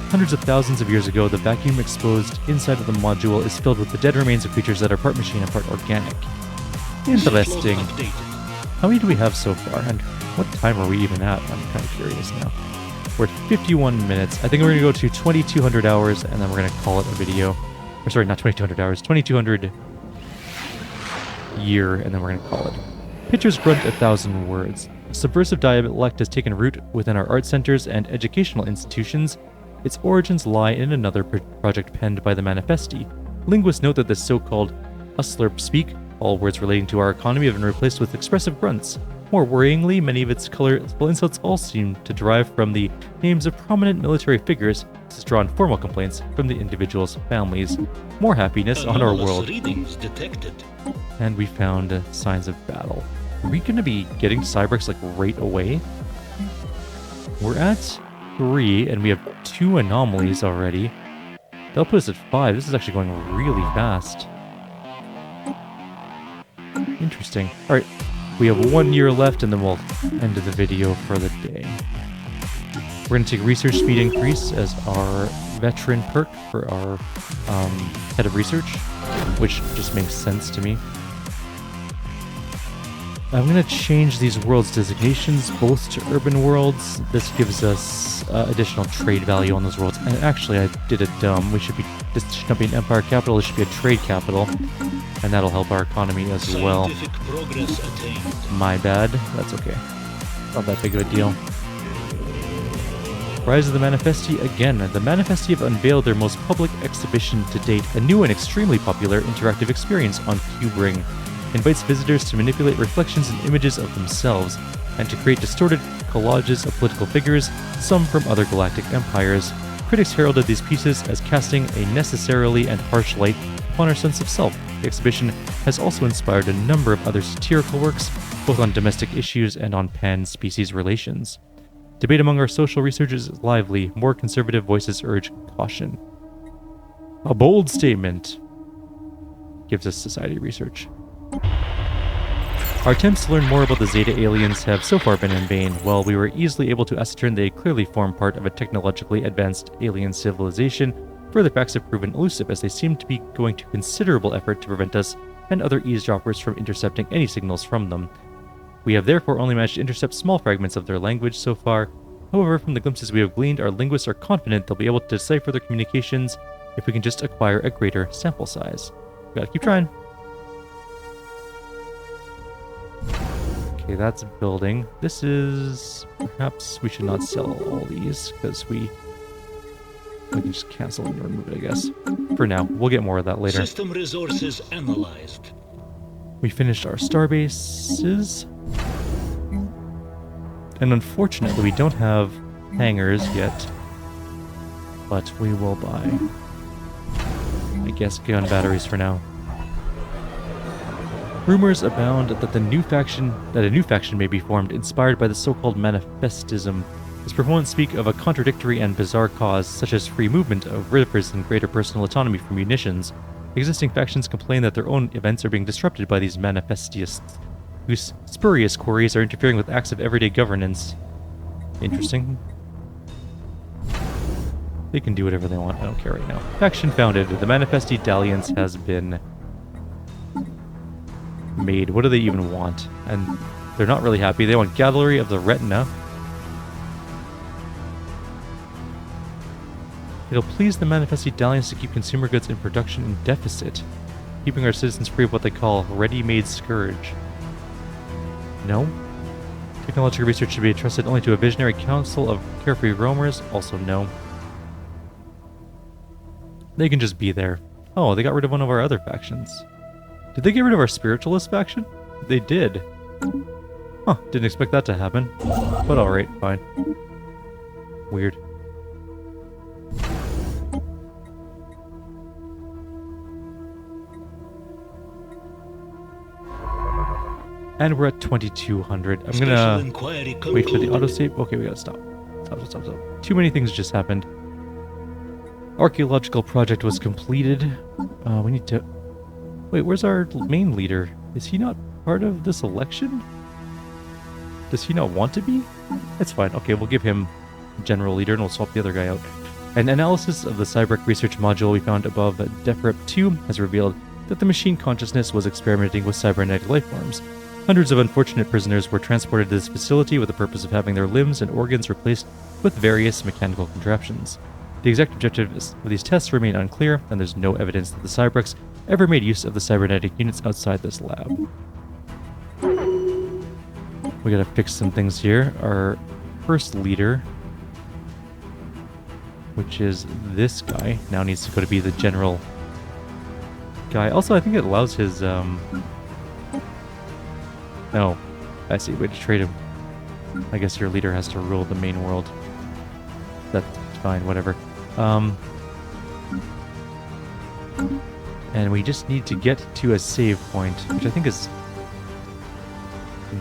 Hundreds of thousands of years ago, the vacuum exposed inside of the module is filled with the dead remains of creatures that are part machine and part organic. Interesting. How many do we have so far? And what time are we even at? I'm kind of curious now. We're at 51 minutes. I think we're going to go to 2200 hours, and then we're going to call it a video. Or sorry, not 2200 hours, 2200 year, and then we're going to call it. Pictures grunt 1,000 words. A subversive dialect has taken root within our art centers and educational institutions. Its origins lie in another project penned by the Manifesti. Linguists note that the so-called Uslerp speak, all words relating to our economy, have been replaced with expressive grunts. More worryingly, many of its colorful insults all seem to derive from the names of prominent military figures. This has drawn formal complaints from the individuals' families. More happiness on our world. And we found signs of battle. Are we going to be getting Cybrex like right away? We're at 3, and we have 2 anomalies already. They'll put us at 5. This is actually going really fast. Interesting. Alright. We have 1 year left, and then we'll end the video for the day. We're going to take research speed increase as our veteran perk for our head of research, which just makes sense to me. I'm going to change these worlds designations both to urban worlds. This gives us additional trade value on those worlds. And actually, I did it dumb. This should not be an empire capital, this should be a trade capital. And that'll help our economy as well. My bad. That's okay. Not that big of a deal. Rise of the Manifesti again. The Manifesti have unveiled their most public exhibition to date, a new and extremely popular interactive experience on Cubering. Invites visitors to manipulate reflections and images of themselves, and to create distorted collages of political figures, some from other galactic empires. Critics heralded these pieces as casting a necessarily and harsh light upon our sense of self. The exhibition has also inspired a number of other satirical works, both on domestic issues and on pan-species relations. Debate among our social researchers is lively. More conservative voices urge caution. A bold statement, gives us society research. Our attempts to learn more about the Zeta aliens have so far been in vain. While we were easily able to ascertain they clearly form part of a technologically advanced alien civilization, further facts have proven elusive, as they seem to be going to considerable effort to prevent us and other eavesdroppers from intercepting any signals from them. We have therefore only managed to intercept small fragments of their language so far. However, from the glimpses we have gleaned, our linguists are confident they'll be able to decipher their communications if we can just acquire a greater sample size. We gotta keep trying. Okay, that's building. This is... Perhaps we should not sell all these, because we can just cancel and remove it, I guess. For now. We'll get more of that later. System resources analyzed. We finished our starbases. And unfortunately, we don't have hangars yet. But we will buy, I guess, gun batteries for now. Rumors abound that a new faction may be formed, inspired by the so-called Manifestism. Its proponents speak of a contradictory and bizarre cause, such as free movement of rippers and greater personal autonomy for munitions. Existing factions complain that their own events are being disrupted by these Manifestists, whose spurious queries are interfering with acts of everyday governance. Interesting. They can do whatever they want, I don't care right now. Faction founded. The Manifesti dalliance has been made. What do they even want? And They're not really happy. They want Gallery of the Retina. It'll please the Manifesti dalliance to keep consumer goods in production in deficit, keeping our citizens free of what they call ready-made scourge. No. Technological research should be entrusted only to a visionary council of carefree roamers. Also no. They can just be there. Oh, they got rid of one of our other factions. Did they get rid of our spiritualist faction? They did. Huh, didn't expect that to happen. But alright, fine. Weird. And we're at 2200. I'm gonna wait for the autosave. Okay, we gotta stop. Stop. Too many things just happened. Archaeological project was completed. We need to... Wait, where's our main leader? Is he not part of this election? Does he not want to be? It's fine. Okay, we'll give him general leader and we'll swap the other guy out. An analysis of the Cyberc research module we found above Deferip 2 has revealed that the machine consciousness was experimenting with cybernetic lifeforms. Hundreds of unfortunate prisoners were transported to this facility with the purpose of having their limbs and organs replaced with various mechanical contraptions. The exact objectives of these tests remain unclear, and there's no evidence that the Cybercs ever made use of the cybernetic units outside this lab. We gotta fix some things here. Our first leader, which is this guy, now needs to go to be the general guy. Also, I think it allows his, No, I see. Way to trade him. I guess your leader has to rule the main world. That's fine, whatever. And we just need to get to a save point, which I think is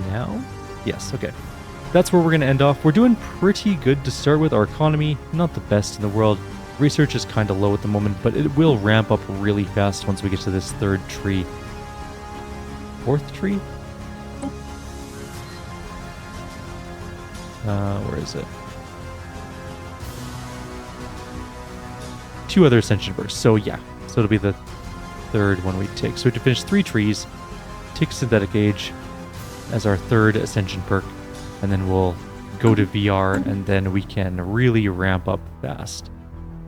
now? Yes, okay. That's where we're going to end off. We're doing pretty good to start with. Our economy, not the best in the world. Research is kind of low at the moment, but it will ramp up really fast once we get to this third tree. Fourth tree? Where is it? 2 other ascension bursts. So yeah, so it'll be the third one we take. So we have to finish 3 trees, take synthetic age as our third ascension perk, and then we'll go to VR, and then we can really ramp up fast.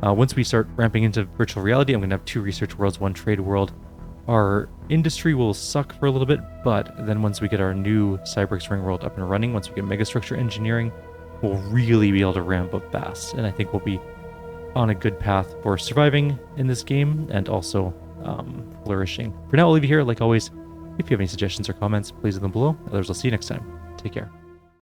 Once we start ramping into virtual reality, I'm going to have 2 research worlds, 1 trade world. Our industry will suck for a little bit, but then once we get our new Cyberx ring world up and running, once we get megastructure engineering, we'll really be able to ramp up fast. And I think we'll be on a good path for surviving in this game and also flourishing. For now, I'll leave you here. Like always, if you have any suggestions or comments, please leave them below. Others, I'll see you next time. Take care.